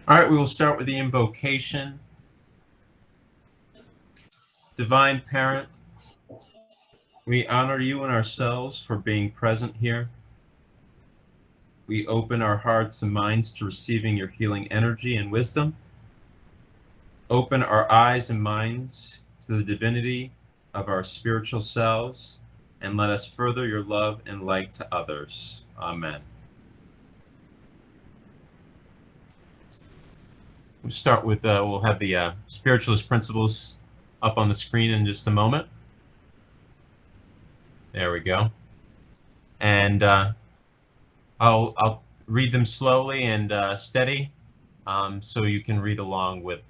All right, we will start with the invocation. Divine Parent, we honor you and ourselves for being present here. We open our hearts and minds to receiving your healing energy and wisdom. Open our eyes and minds to the divinity of our spiritual selves, and let us further your love and light to others. Amen. We'll start with, we'll have the spiritualist principles up on the screen in just a moment. There we go. And I'll read them slowly and steady, so you can read along with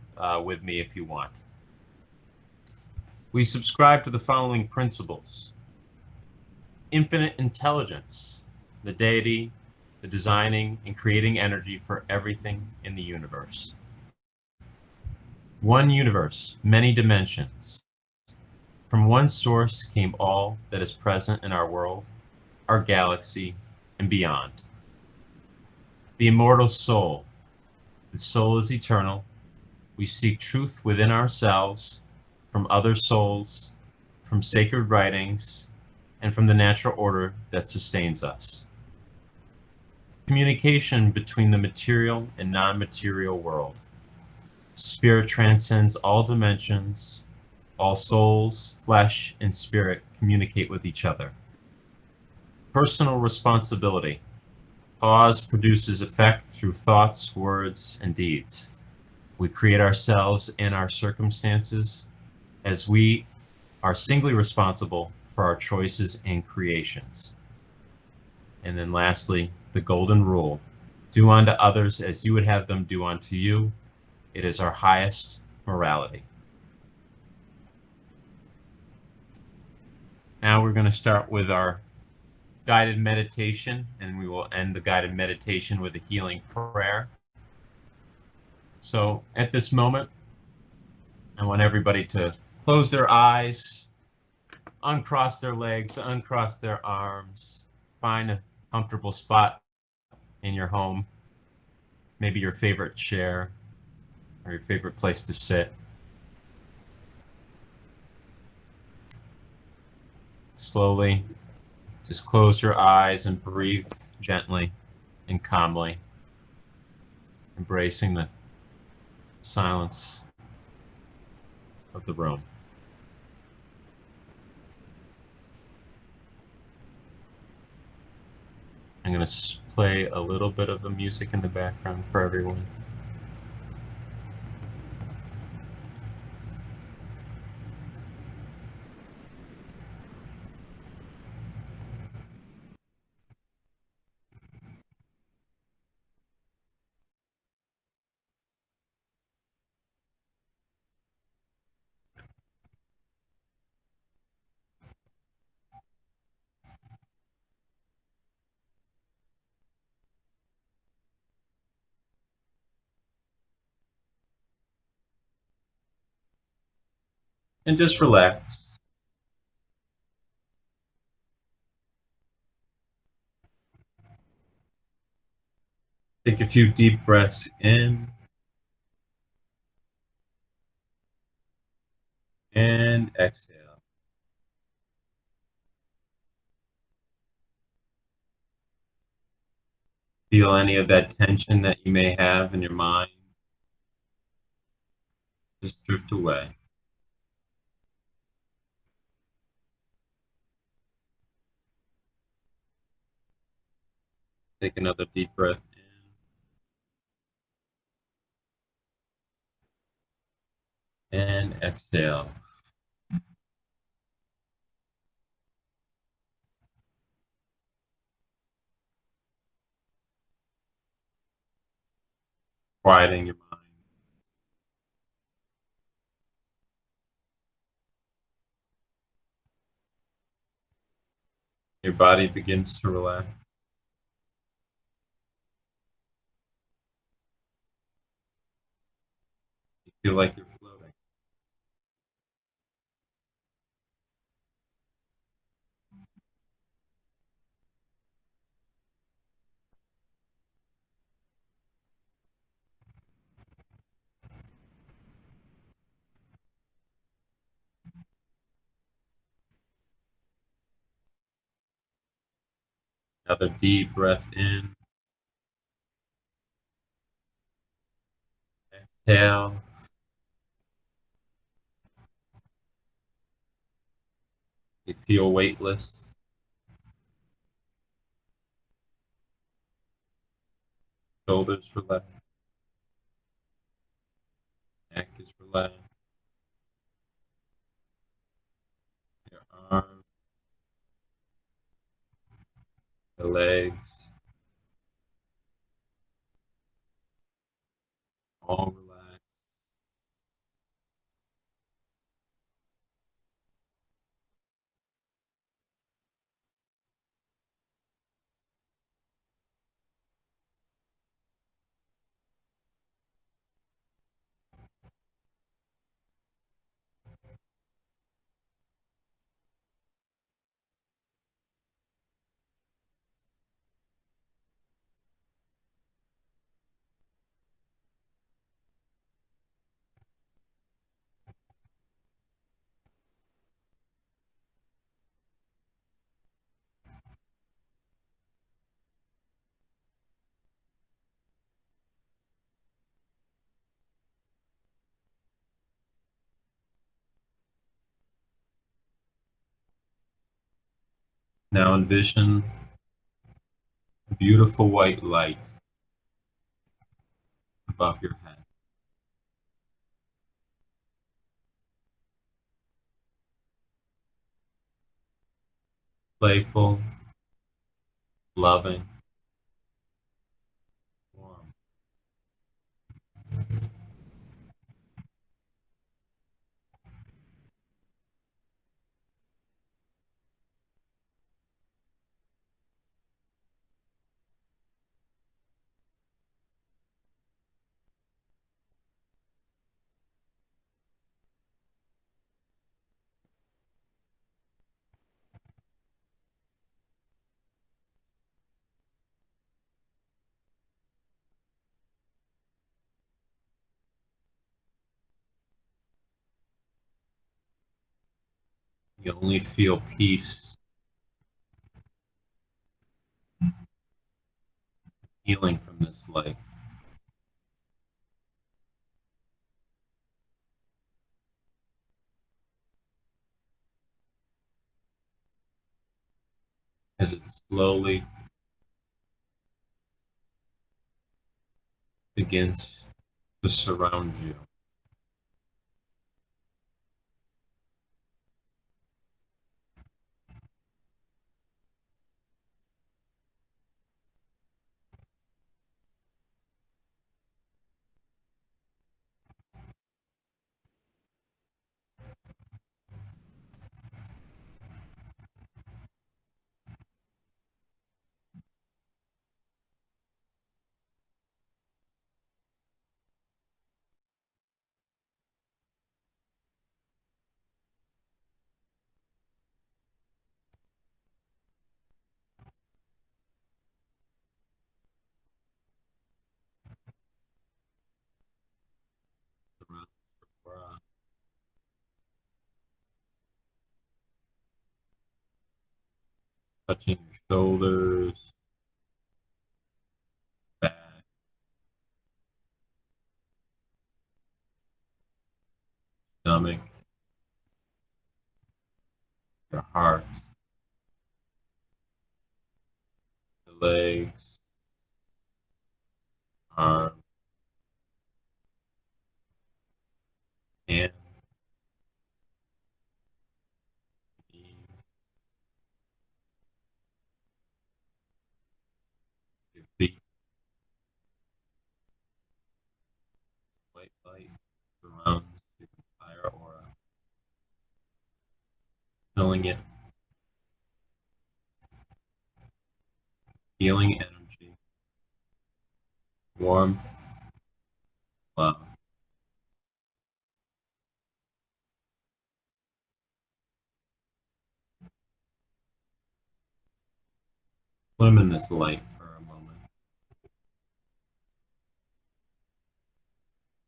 me if you want. We subscribe to the following principles: infinite intelligence, the deity, the designing and creating energy for everything in the universe. One universe, many dimensions. From one source came all that is present in our world, our galaxy, and beyond. The immortal soul. The soul is eternal. We seek truth within ourselves, from other souls, from sacred writings, and from the natural order that sustains us. Communication between the material and non-material world. Spirit transcends all dimensions. All souls, flesh, and spirit communicate with each other. Personal responsibility. Cause produces effect through thoughts, words, and deeds. We create ourselves and our circumstances, as we are singly responsible for our choices and creations. And then lastly, the golden rule: do unto others as you would have them do unto you. It is our highest morality. Now we're going to start with our guided meditation, and we will end the guided meditation with a healing prayer. So at this moment, I want everybody to close their eyes, uncross their legs, uncross their arms, find a comfortable spot in your home, maybe your favorite chair or your favorite place to sit. Slowly, just close your eyes and breathe gently and calmly, embracing the silence of the room. I'm going to play a little bit of the music in the background for everyone. And just relax. Take a few deep breaths in and exhale. Feel any of that tension that you may have in your mind just drift away. Take another deep breath in and exhale. Quieting your mind. Your body begins to relax. You feel like you're floating. Another deep breath in. Exhale. You feel weightless. Shoulders relaxed. Neck is relaxed. Your arms, the legs, all relaxed. Now envision a beautiful white light above your head. Playful, loving, warm. You only feel peace, healing from this light. As it slowly begins to surround you. Surround your aura, touching your shoulders, back, stomach, your heart, the legs, arms, hands, knees, your feet. White light surrounds your entire aura, filling it, healing energy, warmth, love. Swim in this light for a moment.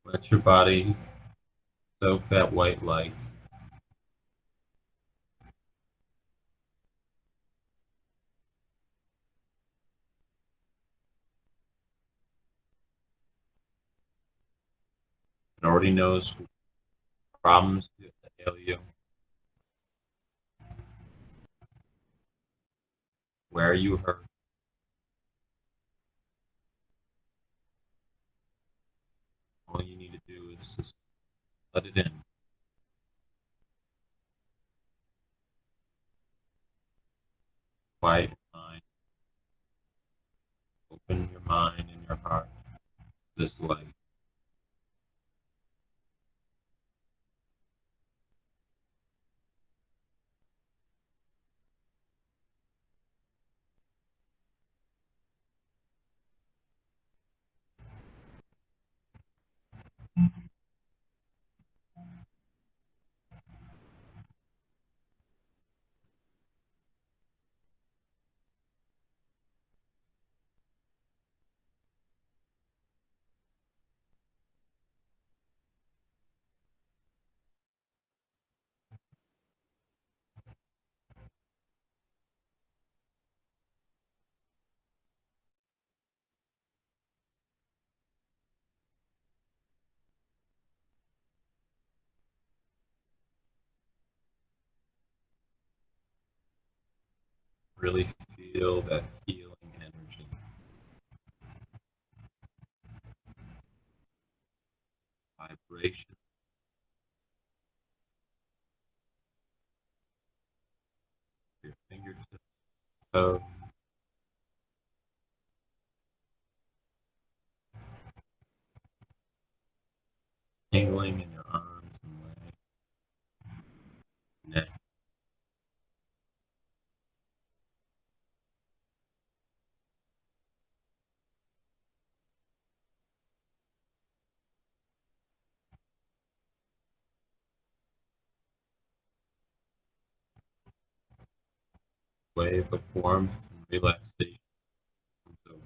Let your body soak that white light. and already knows what problems that ail you, where you hurt. All you need to do is just let it in. Quiet your mind. Open your mind and your heart to this light. Really feel that healing energy, vibration, your fingertips, toes, tingling in your arms and legs, neck, wave of warmth and relaxation comes over.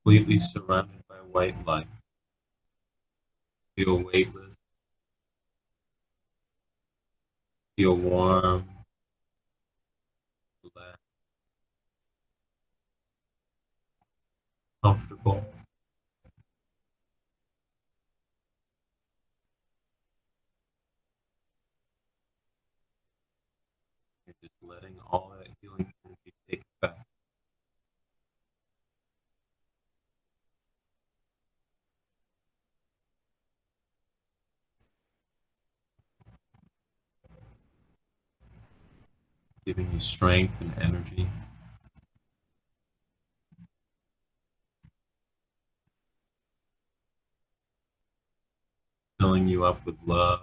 Completely surrounded by white light. Feel weightless, feel warm, relaxed, comfortable. You're just letting all that healing energy take effect. Giving you strength and energy, filling you up with love,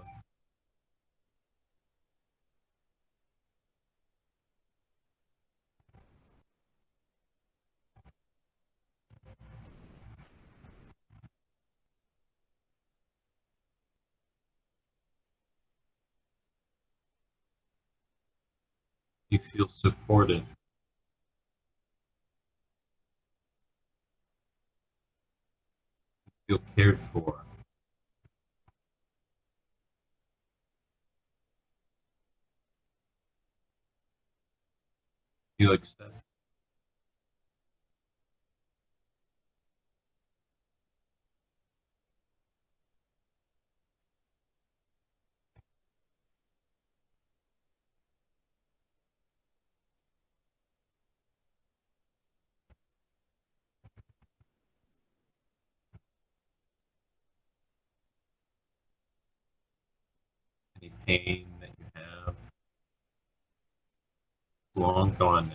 You feel supported. You feel cared for. You feel accepted. Any pain that you have is long gone now.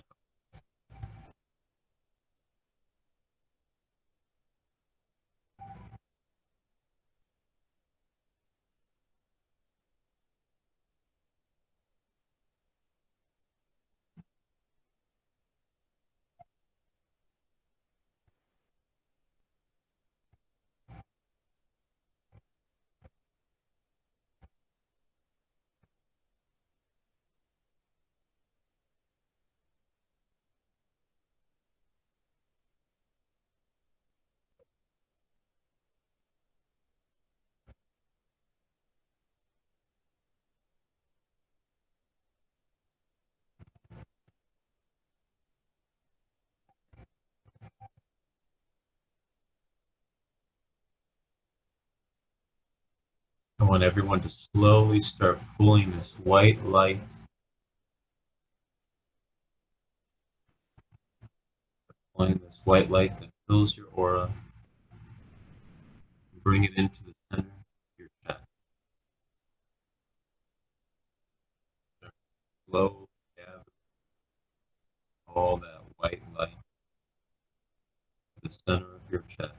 I want everyone to slowly start pulling this white light, pulling this white light that fills your aura, and bring it into the center of your chest. Slowly gather all that white light to the center of your chest.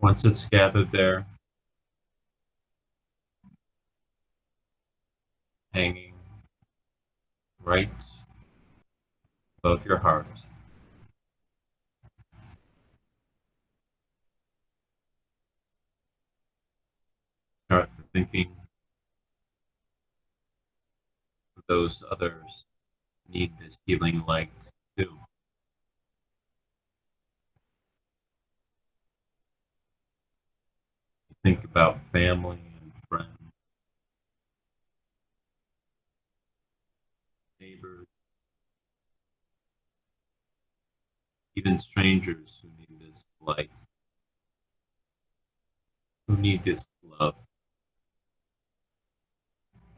Once it's gathered there, hanging right above your heart, start thinking of those others who need this healing light too. Think about family and friends, neighbors, even strangers who need this light, who need this love,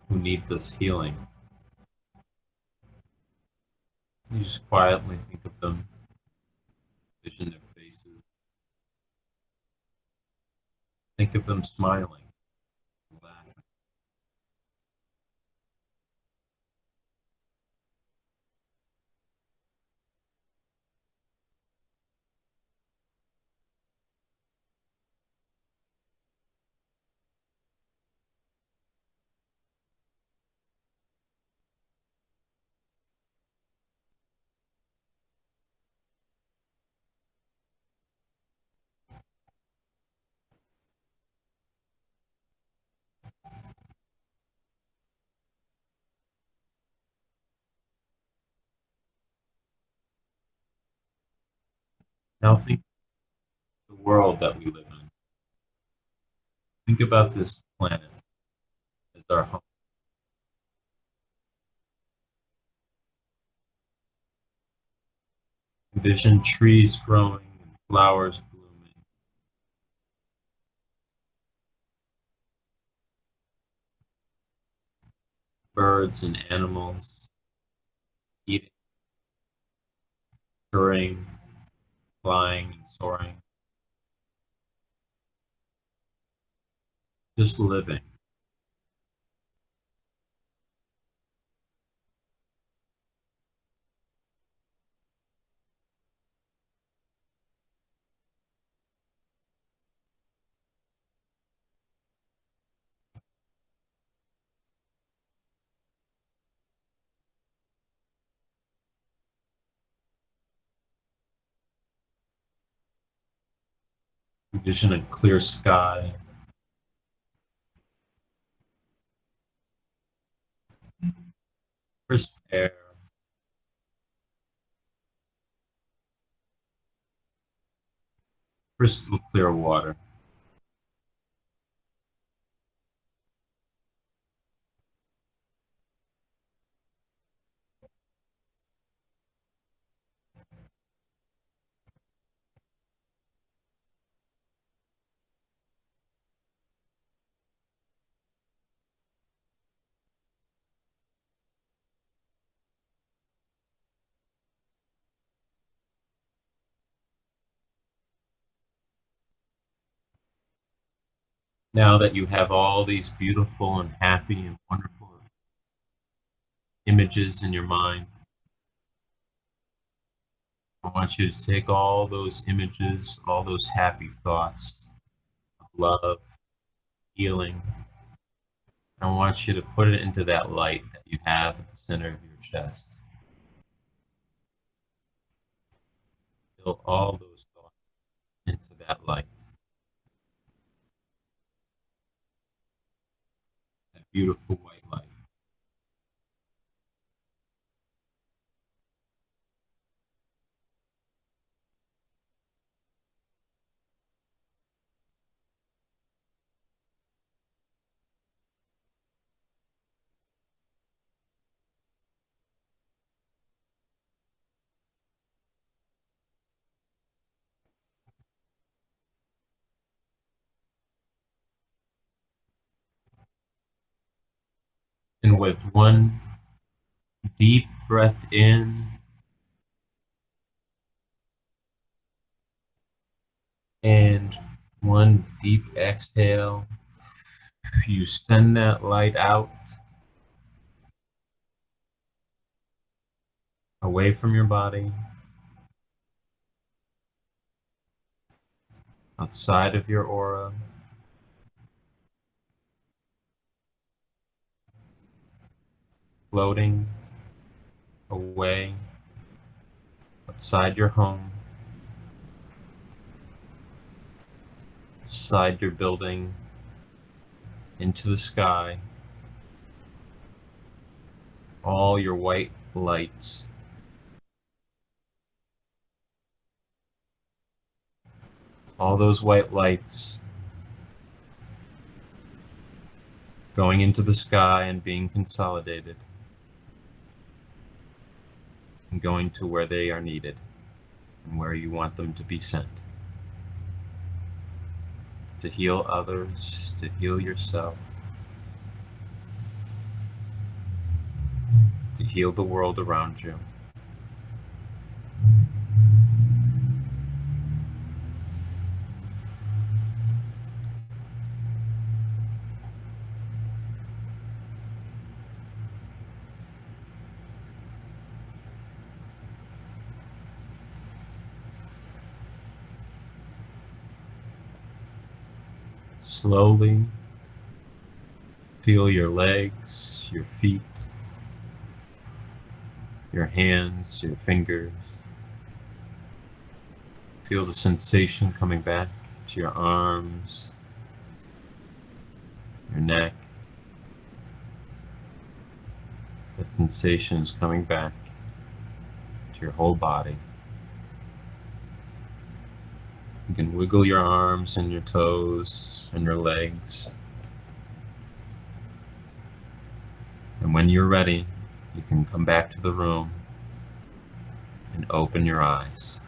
who need this healing. You just quietly think of them, vision their faces, think of them smiling, laughing. Now think of the world that we live in. Think about this planet as our home. Envision trees growing and flowers blooming, birds and animals eating, scurrying, flying, and soaring, just living. Envision a clear sky, crisp air, crystal clear water. Now that you have all these beautiful and happy and wonderful images in your mind, I want you to take all those images, all those happy thoughts of love, healing. I want you to put it into that light that you have at the center of your chest. Fill all those thoughts into that light, that beautiful white light. And with one deep breath in and one deep exhale, you send that light out away from your body, outside of your aura, floating away outside your home, outside your building, into the sky, all your white lights. All those white lights going into the sky and being consolidated and going to where they are needed and where you want them to be sent. To heal others, to heal yourself, to heal the world around you. Slowly feel your legs, your feet, your hands, your fingers. Feel the sensation coming back to your arms, your neck. That sensation is coming back to your whole body. You can wiggle your arms and your toes and your legs. And when you're ready, you can come back to the room and open your eyes.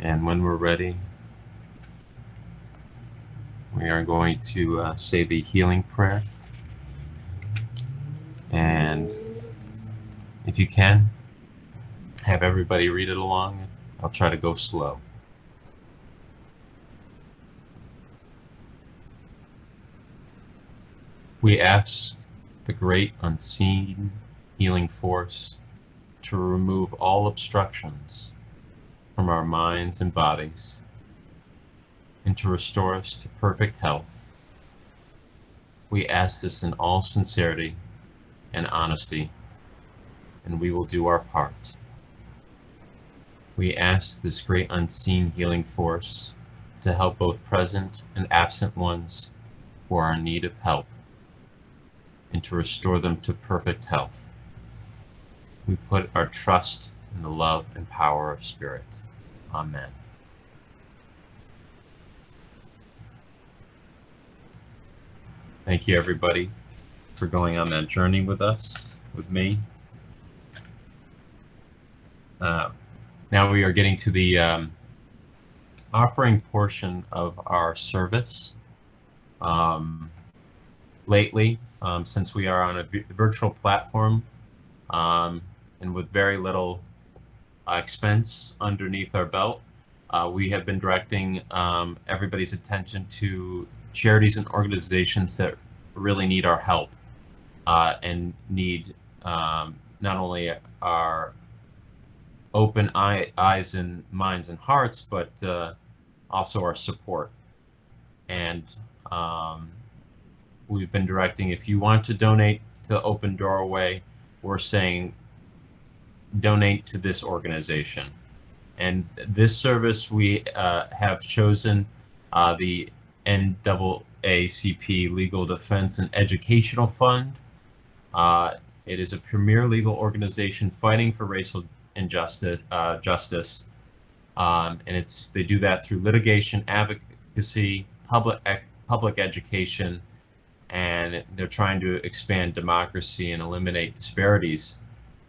And when we're ready, we are going to say the healing prayer. And if you can, have everybody read it along. I'll try to go slow. We ask the great unseen healing force to remove all obstructions from our minds and bodies, and to restore us to perfect health. We ask this in all sincerity and honesty, and we will do our part. We ask this great unseen healing force to help both present and absent ones who are in need of help, and to restore them to perfect health. We put our trust in the love and power of Spirit. Amen. Thank you, everybody, for going on that journey with us, with me. Now we are getting to the offering portion of our service. Lately, since we are on a virtual platform and with very little expense underneath our belt, we have been directing everybody's attention to charities and organizations that really need our help and need not only our open eyes and minds and hearts, but also our support. And we've been directing, if you want to donate to Open Doorway, we're saying donate to this organization. And this service, we have chosen the NAACP Legal Defense and Educational Fund. It is a premier legal organization fighting for racial injustice, and they do that through litigation, advocacy, public education, and they're trying to expand democracy and eliminate disparities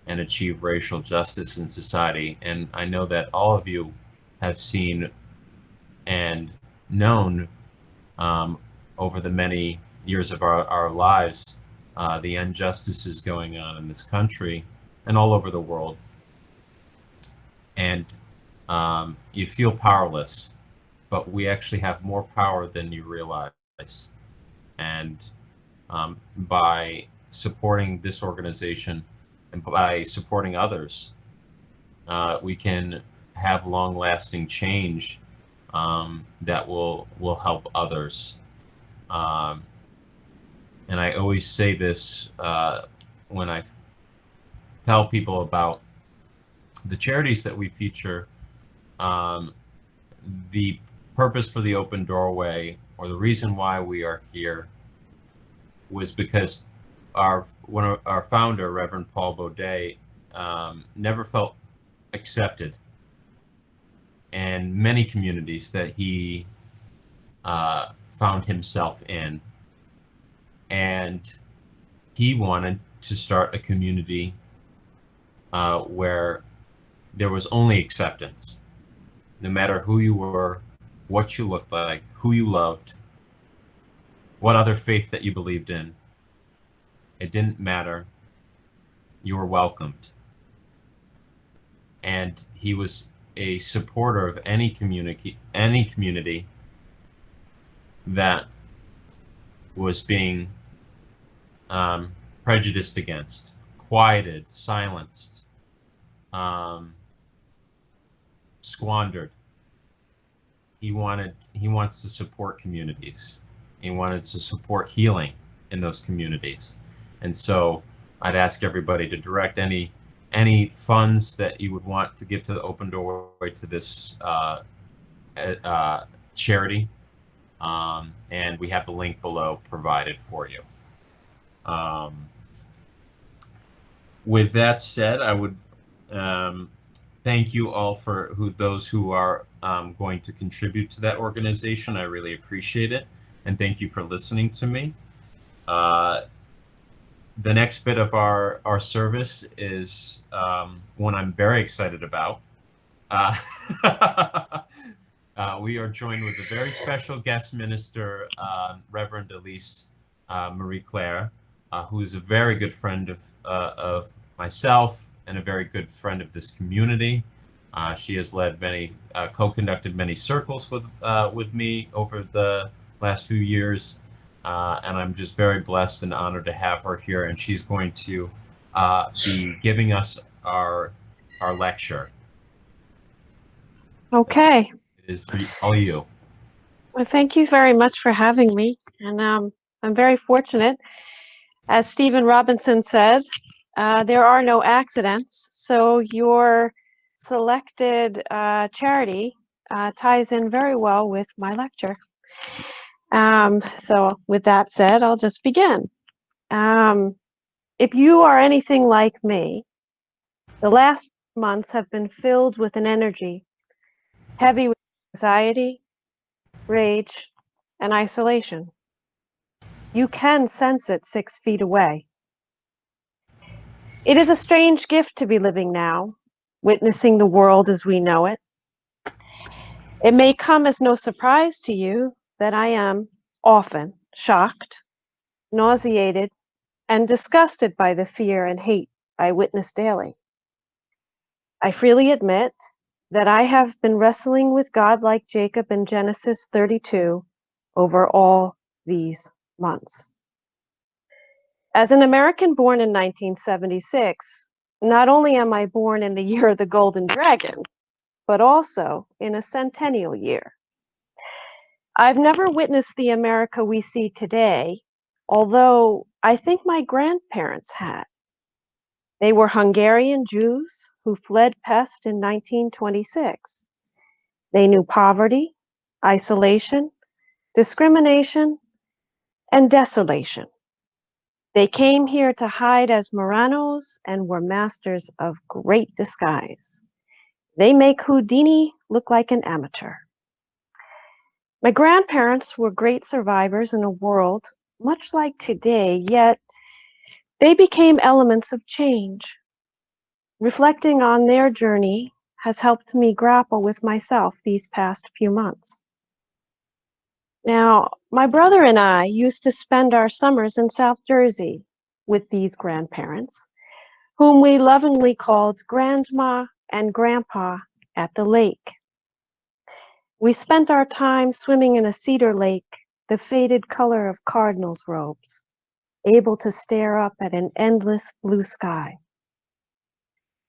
and achieve racial justice in society. And I know that all of you have seen and known over the many years of our lives the injustices going on in this country and all over the world. And you feel powerless, but we actually have more power than you realize. And by supporting this organization and by supporting others, we can have long-lasting change that will help others. And I always say this when I tell people about the charities that we feature. The purpose for the Open Doorway, or the reason why we are here, was because our founder, Reverend Paul Baudet, never felt accepted in many communities that he found himself in, and he wanted to start a community where there was only acceptance, no matter who you were, what you looked like, who you loved, what other faith that you believed in. It didn't matter. You were welcomed. And he was a supporter of any community that was being prejudiced against, quieted, silenced, squandered. He wants to support communities. He wanted to support healing in those communities. And so I'd ask everybody to direct any funds that you would want to give to the Open Doorway to this charity. And we have the link below provided for you. With that said, I would thank you all for those who are going to contribute to that organization. I really appreciate it. And thank you for listening to me. The next bit of our service is one I'm very excited about. We are joined with a very special guest minister, Reverend Elise Mari Clare, who is a very good friend of myself and a very good friend of this community. She has led many, co-conducted many circles with me over the last few years, and I'm just very blessed and honored to have her here. And she's going to be giving us our lecture. Okay. It is for all you. Well, thank you very much for having me. And I'm very fortunate. As Stephen Robinson said, there are no accidents. So your selected charity ties in very well with my lecture. So with that said, I'll just begin. If you are anything like me, the last months have been filled with an energy heavy with anxiety, rage, and isolation. You can sense it 6 feet away. It is a strange gift to be living now, witnessing the world as we know it. It may come as no surprise to you that I am often shocked, nauseated, and disgusted by the fear and hate I witness daily. I freely admit that I have been wrestling with God like Jacob in Genesis 32 over all these months. As an American born in 1976, not only am I born in the year of the Golden Dragon, but also in a centennial year. I've never witnessed the America we see today, although I think my grandparents had. They were Hungarian Jews who fled pest in 1926. They knew poverty, isolation, discrimination, and desolation. They came here to hide as Moranos and were masters of great disguise. They make Houdini look like an amateur. My grandparents were great survivors in a world much like today, yet they became elements of change. Reflecting on their journey has helped me grapple with myself these past few months. Now, my brother and I used to spend our summers in South Jersey with these grandparents, whom we lovingly called Grandma and Grandpa at the lake. We spent our time swimming in a cedar lake, the faded color of cardinals' robes, able to stare up at an endless blue sky.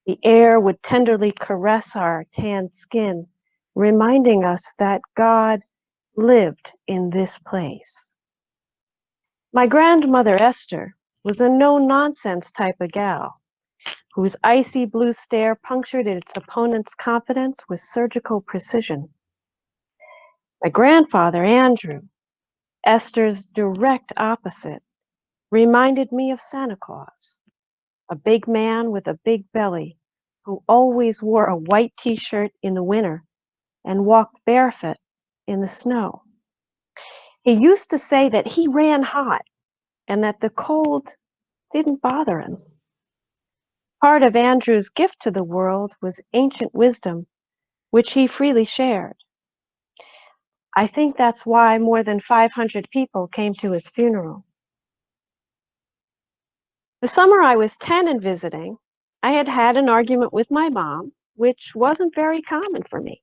The air would tenderly caress our tanned skin, reminding us that God lived in this place. My grandmother, Esther, was a no-nonsense type of gal, whose icy blue stare punctured its opponent's confidence with surgical precision. My grandfather, Andrew, Esther's direct opposite, reminded me of Santa Claus, a big man with a big belly who always wore a white t-shirt in the winter and walked barefoot in the snow. He used to say that he ran hot and that the cold didn't bother him. Part of Andrew's gift to the world was ancient wisdom, which he freely shared. I think that's why more than 500 people came to his funeral. The summer I was 10 and visiting, I had had an argument with my mom, which wasn't very common for me.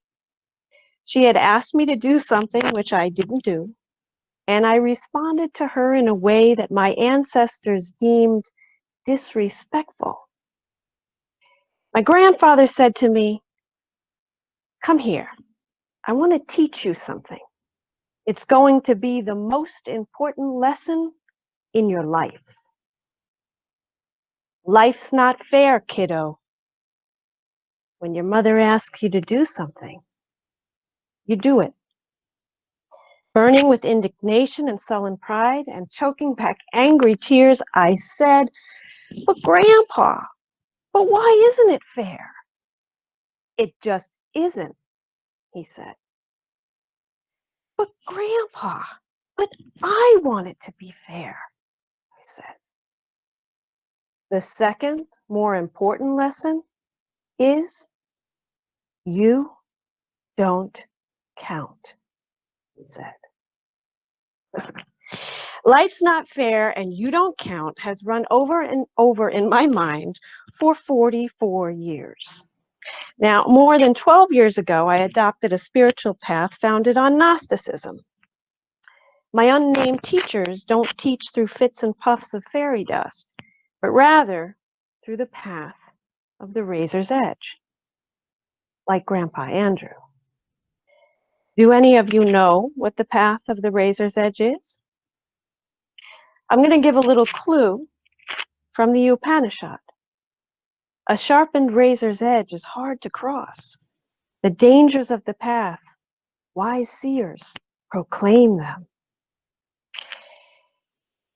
She had asked me to do something which I didn't do, and I responded to her in a way that my ancestors deemed disrespectful. My grandfather said to me, "Come here, I want to teach you something. It's going to be the most important lesson in your life. Life's not fair, kiddo. When your mother asks you to do something, you do it." Burning with indignation and sullen pride and choking back angry tears, I said, "But Grandpa, but why isn't it fair?" "It just isn't," he said. "But Grandpa, but I want it to be fair," I said. "The second, more important lesson is you don't count," he said. Life's not fair and you don't count has run over and over in my mind for 44 years. Now, more than 12 years ago, I adopted a spiritual path founded on Gnosticism. My unnamed teachers don't teach through fits and puffs of fairy dust, but rather through the path of the razor's edge, like Grandpa Andrew. Do any of you know what the path of the razor's edge is? I'm going to give a little clue from the Upanishad. A sharpened razor's edge is hard to cross. The dangers of the path, wise seers proclaim them.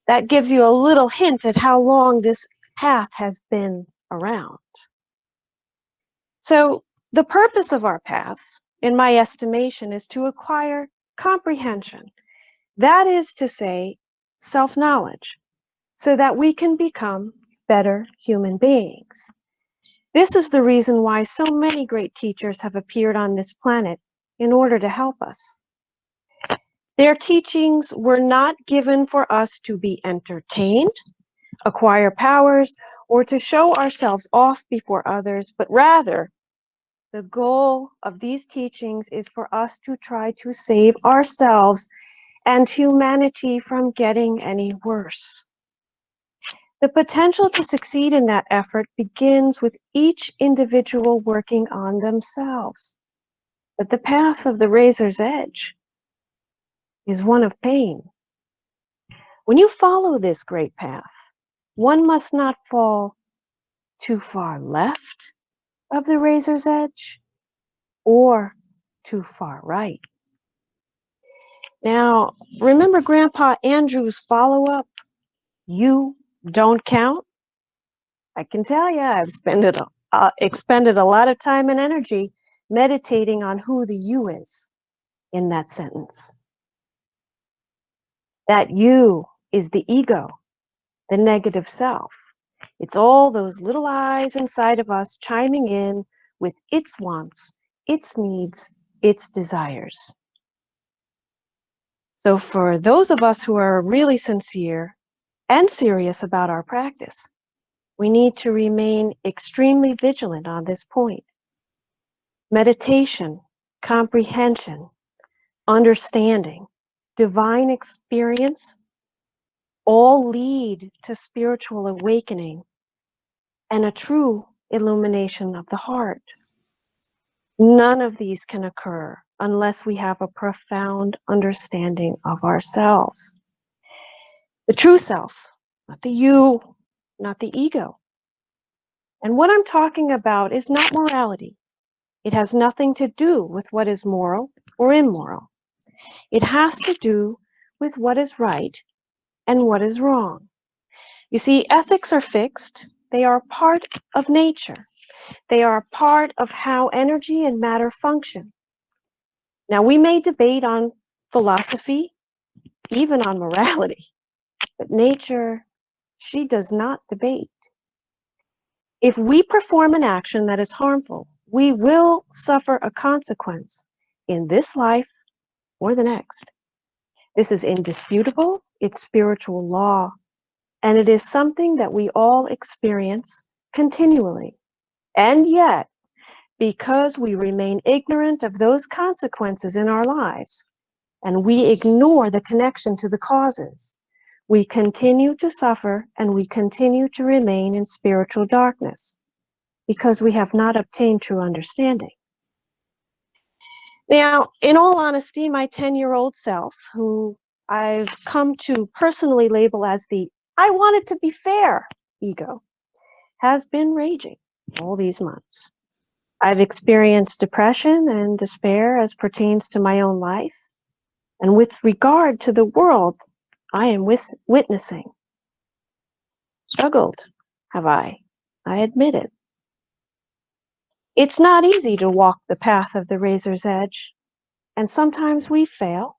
That gives you a little hint at how long this path has been around. So the purpose of our paths, in my estimation, is to acquire comprehension. That is to say, self-knowledge, so that we can become better human beings. This is the reason why so many great teachers have appeared on this planet in order to help us. Their teachings were not given for us to be entertained, acquire powers, or to show ourselves off before others, but rather, the goal of these teachings is for us to try to save ourselves and humanity from getting any worse. The potential to succeed in that effort begins with each individual working on themselves. But the path of the razor's edge is one of pain. When you follow this great path, one must not fall too far left of the razor's edge or too far right. Now, remember Grandpa Andrew's follow-up, "You don't count"? I can tell you, I've expended a lot of time and energy meditating on who the you is in that sentence. That you is the ego, the negative self. It's all those little eyes inside of us chiming in with its wants, its needs, its desires. So for those of us who are really sincere and serious about our practice, we need to remain extremely vigilant on this point. Meditation, comprehension, understanding, divine experience, all lead to spiritual awakening and a true illumination of the heart. None of these can occur unless we have a profound understanding of ourselves. The true self, not the you, not the ego. And what I'm talking about is not morality. It has nothing to do with what is moral or immoral. It has to do with what is right and what is wrong. You see, ethics are fixed. They are part of nature. They are part of how energy and matter function. Now, we may debate on philosophy, even on morality, but nature, she does not debate. If we perform an action that is harmful, we will suffer a consequence in this life or the next. This is indisputable, it's spiritual law, and it is something that we all experience continually. And yet, because we remain ignorant of those consequences in our lives, and we ignore the connection to the causes, we continue to suffer and we continue to remain in spiritual darkness because we have not obtained true understanding. Now, in all honesty, my 10-year-old self, who I've come to personally label as the "I want it to be fair" ego, has been raging all these months. I've experienced depression and despair as pertains to my own life. And with regard to the world I am witnessing, struggled, have I admit it. It's not easy to walk the path of the razor's edge, and sometimes we fail,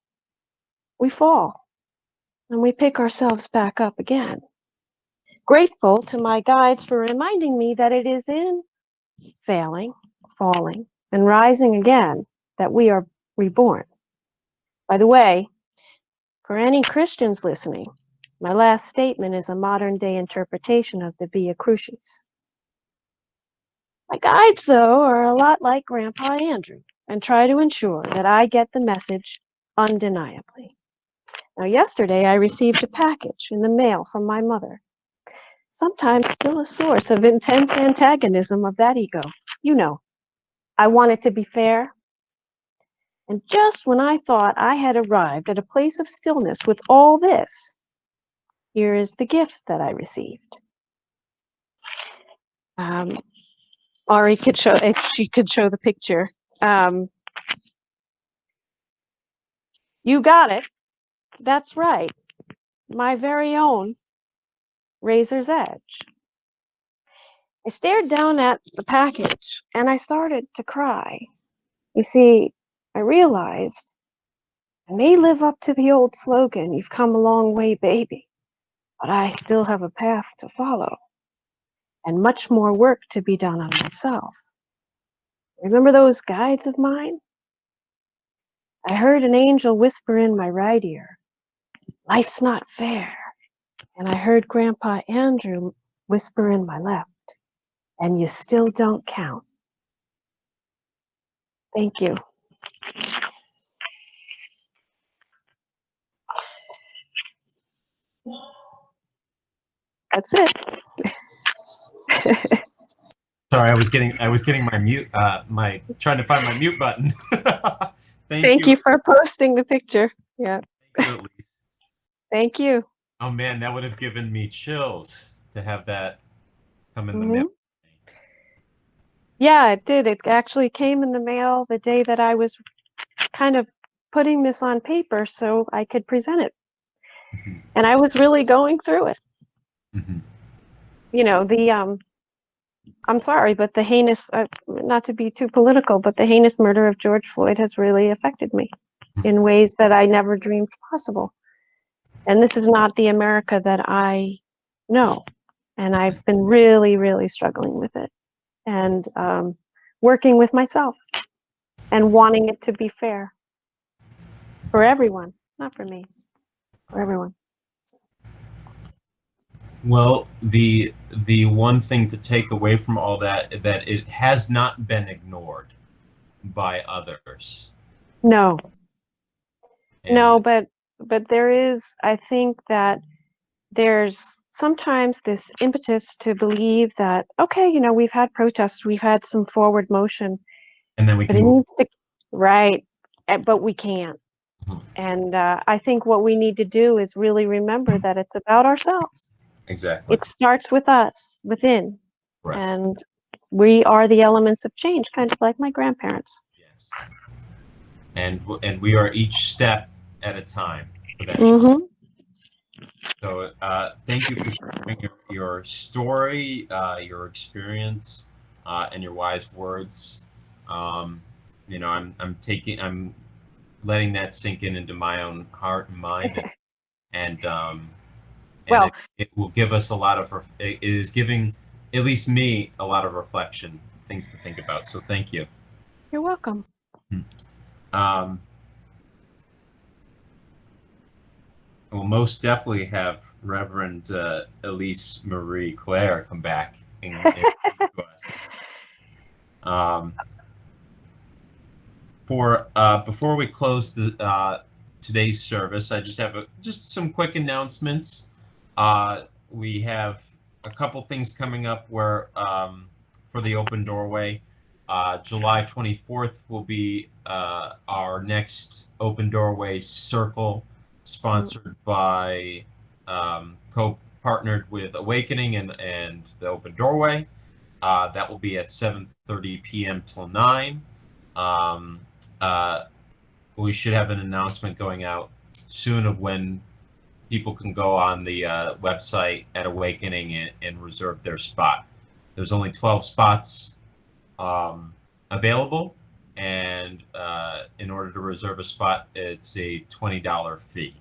we fall, and we pick ourselves back up again. Grateful to my guides for reminding me that it is in failing, falling, and rising again that we are reborn. By the way, for any Christians listening, my last statement is a modern-day interpretation of the Via Crucis. My guides, though, are a lot like Grandpa Andrew and try to ensure that I get the message undeniably. Now, yesterday I received a package in the mail from my mother. sometimes still a source of intense antagonism of that ego. You know, I want it to be fair. And just when I thought I had arrived at a place of stillness with all this, here is the gift that I received. Ari could show, if she could show the picture. You got it. That's right. My very own razor's edge. I stared down at the package and I started to cry. You see, I realized I may live up to the old slogan, "You've come a long way, baby," but I still have a path to follow and much more work to be done on myself. Remember those guides of mine? I heard an angel whisper in my right ear, "Life's not fair." And I heard Grandpa Andrew whisper in my left, "And you still don't count." Thank you. That's it. Sorry, I was getting my mute, trying to find my mute button. Thank you for posting the picture. Yeah. Thank you, Elise. Thank you. Oh man, that would have given me chills to have that come in the mail. Yeah, it did. It actually came in the mail the day that I was kind of putting this on paper so I could present it. And I was really going through it. You know, I'm sorry, but the heinous, not to be too political, but the heinous murder of George Floyd has really affected me in ways that I never dreamed possible. And this is not the America that I know. And I've been really, really struggling with it and working with myself and wanting it to be fair for everyone, not for me, for everyone. Well, the one thing to take away from all that it has not been ignored by others. No. And No, but there is, I think that there's sometimes this impetus to believe that, okay, you know, we've had protests, we've had some forward motion, and then we but can it move. needs to, right, but we can't. And I think what we need to do is really remember that it's about ourselves. Exactly. It starts with us, within. Correct. And we are the elements of change, kind of like my grandparents. Yes. And we are each step at a time for that. So thank you for sharing your story, your experience, and your wise words. You know, I'm letting that sink into my own heart and mind, and Well, it will give us a lot of, it is giving at least me a lot of reflection, things to think about. So thank you. you're welcome. We'll most definitely have Reverend Elise Mari Clare come back and speak to us. Before we close the today's service, I just have just some quick announcements. We have a couple things coming up where for the open doorway. July 24th will be our next open doorway circle, sponsored by co-partnered with Awakening and the Open Doorway. That will be at 7:30 p.m. till 9. We should have an announcement going out soon of when people can go on the website at Awakening and reserve their spot. There's only 12 spots available, and in order to reserve a spot, it's a $20 fee.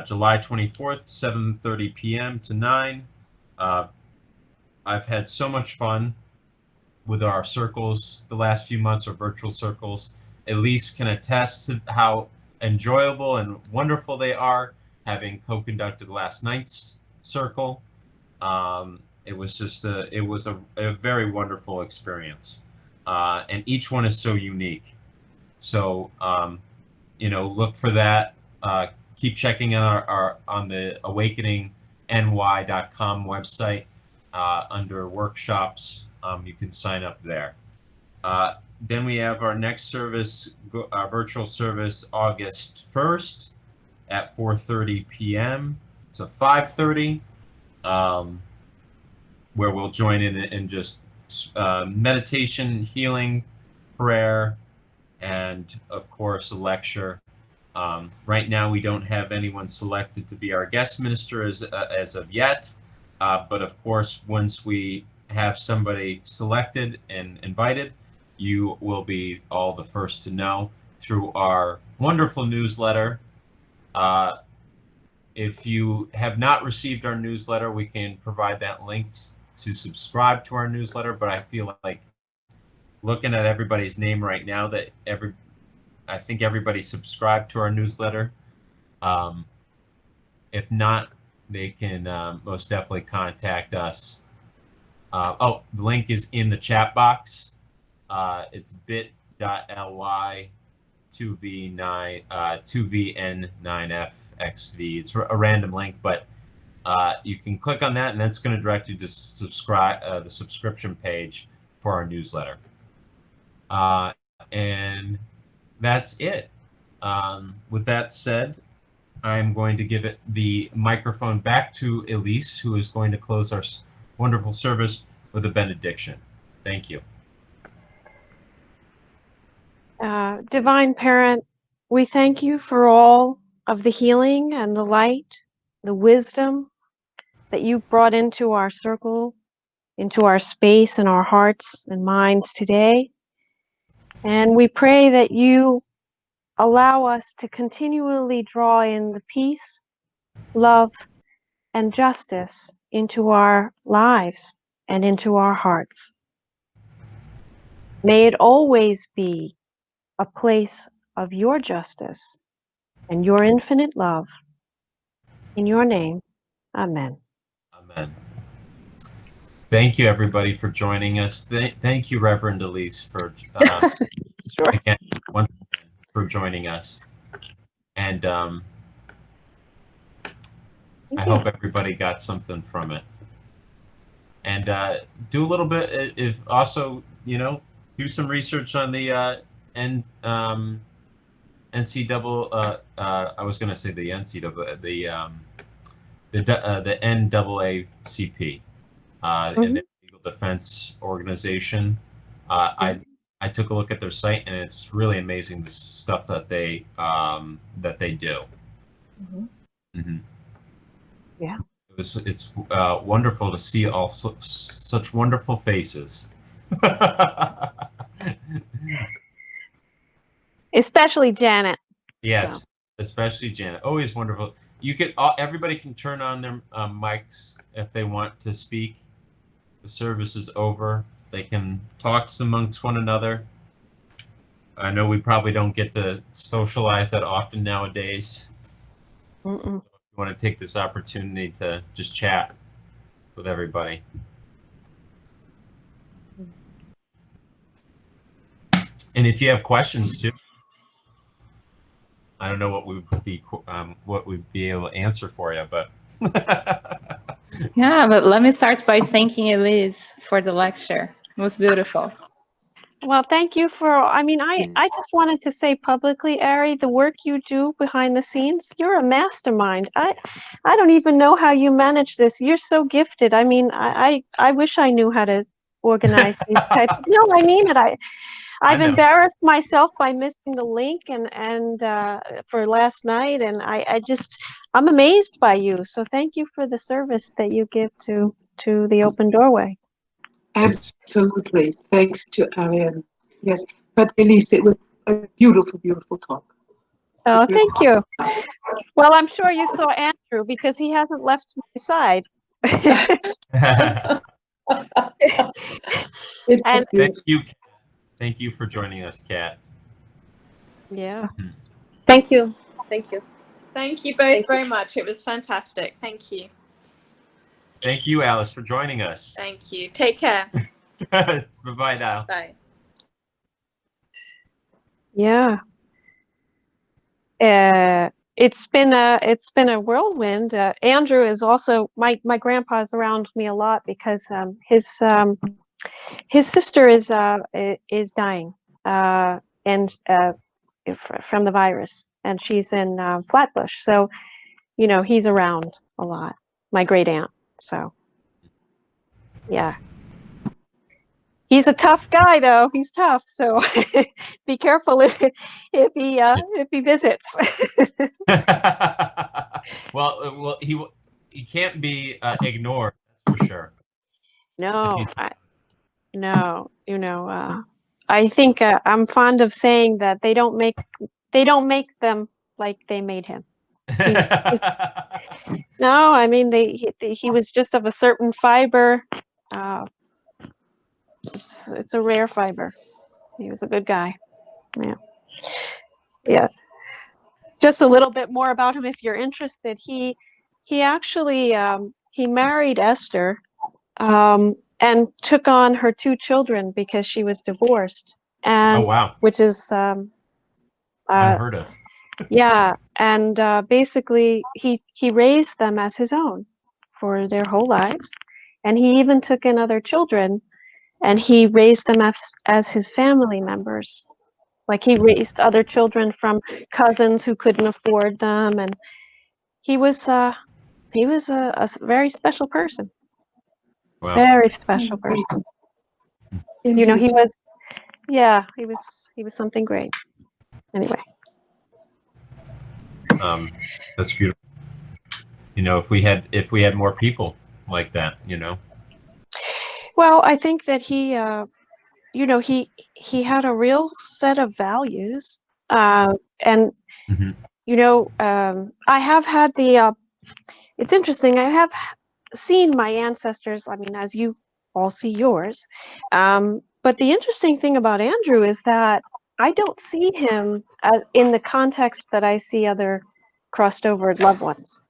July 24th, 7:30 p.m. to 9. I've had so much fun with our circles the last few months, our virtual circles. Elise can attest to how enjoyable and wonderful they are, having co-conducted last night's circle. It was just a very wonderful experience, and each one is so unique. So you know, look for that. Keep checking on our on the Awakening ny.com website under workshops. You can sign up there. Then we have our next service, our virtual service, August 1st at 4:30 p.m. to 5:30, where we'll join in just meditation, healing, prayer, and of course a lecture. Right now we don't have anyone selected to be our guest minister as of yet, but of course once we have somebody selected and invited, you will be all the first to know through our wonderful newsletter. If you have not received our newsletter, we can provide that link to subscribe to our newsletter, but I feel like looking at everybody's name right now that I think everybody subscribed to our newsletter. If not, they can most definitely contact us. The link is in the chat box. It's bit.ly 2vn9fxv. It's a random link, but you can click on that, and that's going to direct you to subscribe the subscription page for our newsletter. And that's it. With that said, I'm going to give the microphone back to Elise, who is going to close our wonderful service with a benediction. Thank you. Divine Parent, we thank you for all of the healing and the light, the wisdom that you brought into our circle, into our space and our hearts and minds today. And we pray that you allow us to continually draw in the peace, love, and justice into our lives and into our hearts. May it always be a place of your justice and your infinite love. In your name, amen. Amen. Thank you, everybody, for joining us. Thank you, Reverend Elise, for Sure. again, once again, for joining us. And I hope everybody got something from it. And do a little bit, if also, do some research on the NCAA. I was going to say the NCAA, the NAACP, and the Legal Defense Organization. I took a look at their site, and it's really amazing the stuff that they do. Yeah. It's wonderful to see such wonderful faces. Especially Janet. Yes, So. especially Janet. Always wonderful. Everybody can turn on their mics if they want to speak. The service is over. They can talk amongst one another. I know we probably don't get to socialize that often nowadays. So if you want to take this opportunity to just chat with everybody. And if you have questions too, I don't know what we'd be able to answer for you, but yeah. But let me start by thanking Elise for the lecture. It was beautiful. Well, thank you for. I just wanted to say publicly, Ari, the work you do behind the scenes, you're a mastermind. I don't even know how you manage this. You're so gifted. I mean, I wish I knew how to organize these types. No, I mean it. I've embarrassed myself by missing the link and for last night, and I'm amazed by you. So thank you for the service that you give to the Open Doorway. Absolutely. Thanks to Ariane. Yes. But Elise, it was a beautiful, beautiful talk. Oh, thank you. Well, I'm sure you saw Andrew because he hasn't left my side. And Thank you for joining us, Kat. Yeah. Thank you. Thank you. Thank you both very much. It was fantastic. Thank you. Thank you, Alice, for joining us. Thank you. Take care. Bye-bye now. Bye. Yeah. it's been a whirlwind. Andrew is also my grandpa is around me a lot because his sister is dying and from the virus, and she's in Flatbush. So he's around a lot. My great aunt. So yeah. He's a tough guy, though. He's tough, so be careful if he visits. Well, he can't be ignored. That's for sure. No, I think I'm fond of saying that they don't make them like they made him. No, I mean he was just of a certain fiber. It's a rare fiber. He was a good guy. Yeah. Just a little bit more about him if you're interested. He actually he married Esther and took on her 2 children because she was divorced. And oh wow, which is unheard of. Yeah, and basically he raised them as his own for their whole lives, and he even took in other children, and he raised them as his family members. Like he raised other children from cousins who couldn't afford them, and he was a very special person. Wow. Very special person. He was, he was something great. Anyway. That's beautiful. If we had more people like that, Well, I think that he had a real set of values, and I have had it's interesting. I have seen my ancestors. I mean, as you all see yours, but the interesting thing about Andrew is that I don't see him in the context that I see other crossed over loved ones.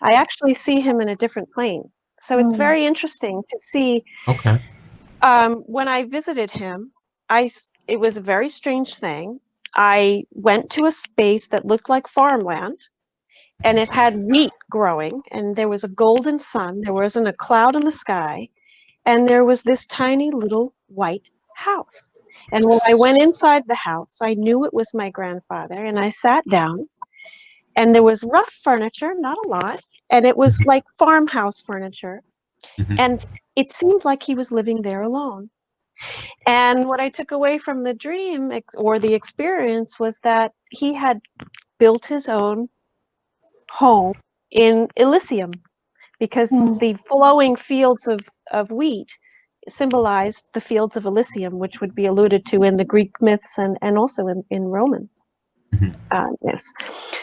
I actually see him in a different plane. So it's very interesting to see. Okay. When I visited him, it was a very strange thing. I went to a space that looked like farmland, and it had wheat growing, and there was a golden sun. There wasn't a cloud in the sky, and there was this tiny little white house. And when I went inside the house, I knew it was my grandfather, and I sat down, and there was rough furniture, not a lot, and it was like farmhouse furniture. And it seemed like he was living there alone. And what I took away from the dream or the experience was that he had built his own home in Elysium, because the flowing fields of wheat symbolized the fields of Elysium, which would be alluded to in the Greek myths and also in Roman myths.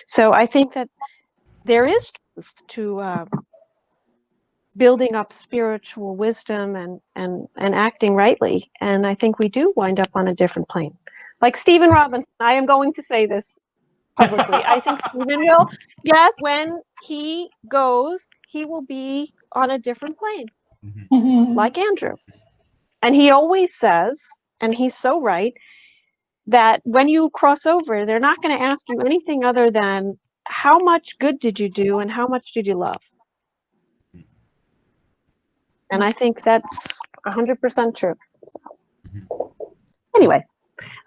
So I think that there is truth to building up spiritual wisdom and acting rightly. And I think we do wind up on a different plane. Like Stephen Robinson, I am going to say this publicly. I think Stephen will, yes, when he goes, he will be on a different plane, like Andrew. And he always says, and he's so right, that when you cross over, they're not going to ask you anything other than how much good did you do and how much did you love? And I think that's 100% true. So. Anyway,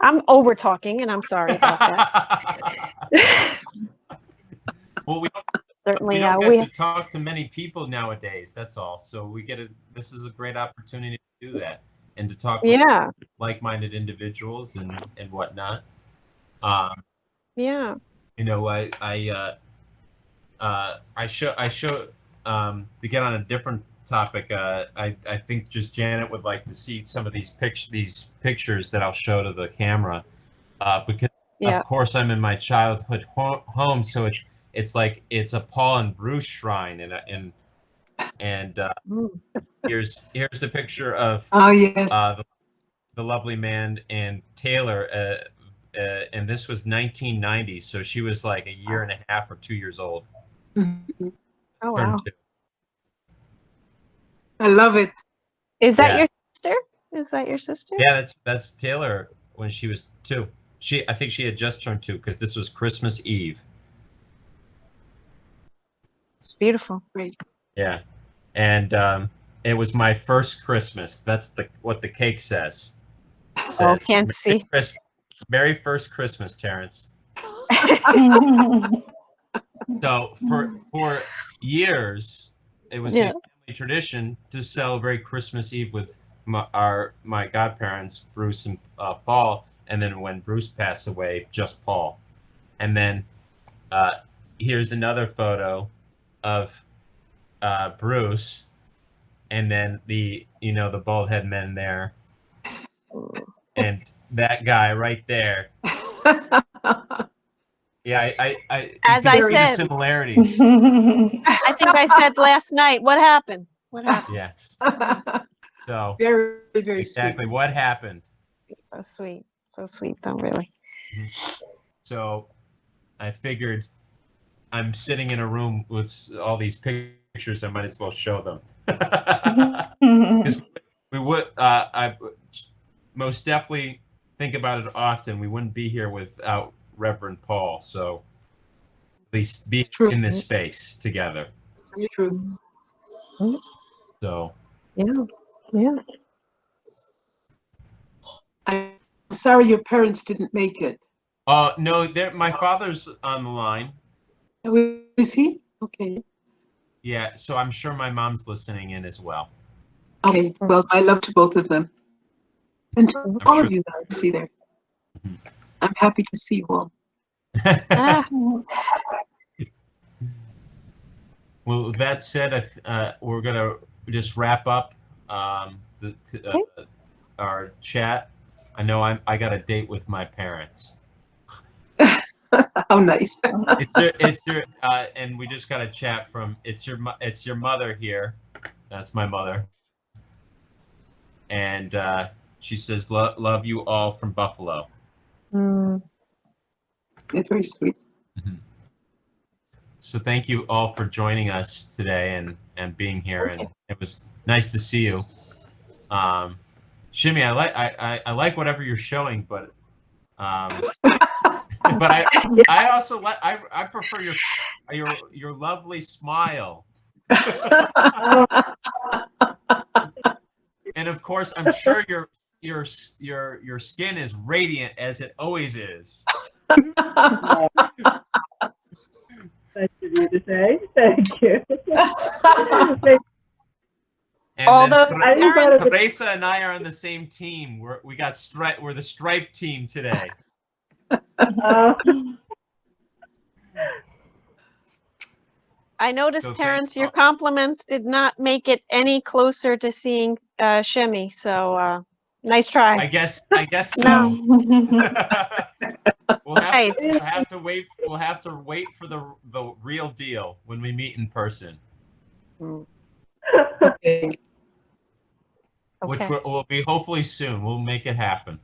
I'm over talking, and I'm sorry about that. Well, we Certainly, don't get to talk to many people nowadays. That's all. So this is a great opportunity to do that and to talk with like-minded individuals and whatnot. I show to get on a different topic. I think just Janet would like to see some of these pictures that I'll show to the camera, because of course I'm in my childhood home, so it's like it's a Paul and Bruce shrine, and here's a picture of the lovely man and Taylor, and this was 1990, so she was like a year and a half or 2 years old. Oh wow! I love it. Is that your sister? Is that your sister? Yeah, that's Taylor when she was 2. I think she had just turned 2 because this was Christmas Eve. It's beautiful. Great. Yeah, and it was my first Christmas. That's what the cake says. It Oh, says, can't see. Merry first Christmas, Terrence. So for years, it was Yeah. a family tradition to celebrate Christmas Eve with my godparents, Bruce and Paul, and then when Bruce passed away, just Paul. And then here's another photo of Bruce, and then the bald head men there, and that guy right there. Yeah, I As you I can see the said. similarities. I think I said last night, what happened? What happened? Yes. So Very, very exactly sweet. what happened. So sweet. So sweet, though, really. So I figured I'm sitting in a room with all these pictures. I might as well show them. Because we would, I most definitely think about it often. We wouldn't be here without Reverend Paul. So at least be It's true. in this space together. Very true. So Yeah. Yeah. I'm sorry your parents didn't make it. no, my father's on the line. Oh, is he? Okay. Yeah, so I'm sure my mom's listening in as well. Okay. Well, my love to both of them. And to I'm all sure. of you that I see there. I'm happy to see you all. Ah, Well, with that said, we're gonna just wrap up our chat. I know I got a date with my parents. How nice. It's your and we just got a chat from it's your mother here. That's my mother, and she says love you all from Buffalo. It's very sweet. So thank you all for joining us today and being here, and it was nice to see you. Shimmy, I like whatever you're showing, but I also like I prefer your lovely smile. And of course, I'm sure your skin is radiant as it always is. Nice of you to say. Thank you. And Although then Teresa and I are on the same team. We're the stripe team today. I noticed, So Terrence, thanks, your Paul. compliments did not make it any closer to seeing Shimmy. So nice try. I guess so. No. We'll have to Nice. wait. We'll have to wait for the real deal when we meet in person, Okay. which Okay. will be hopefully soon. We'll make it happen.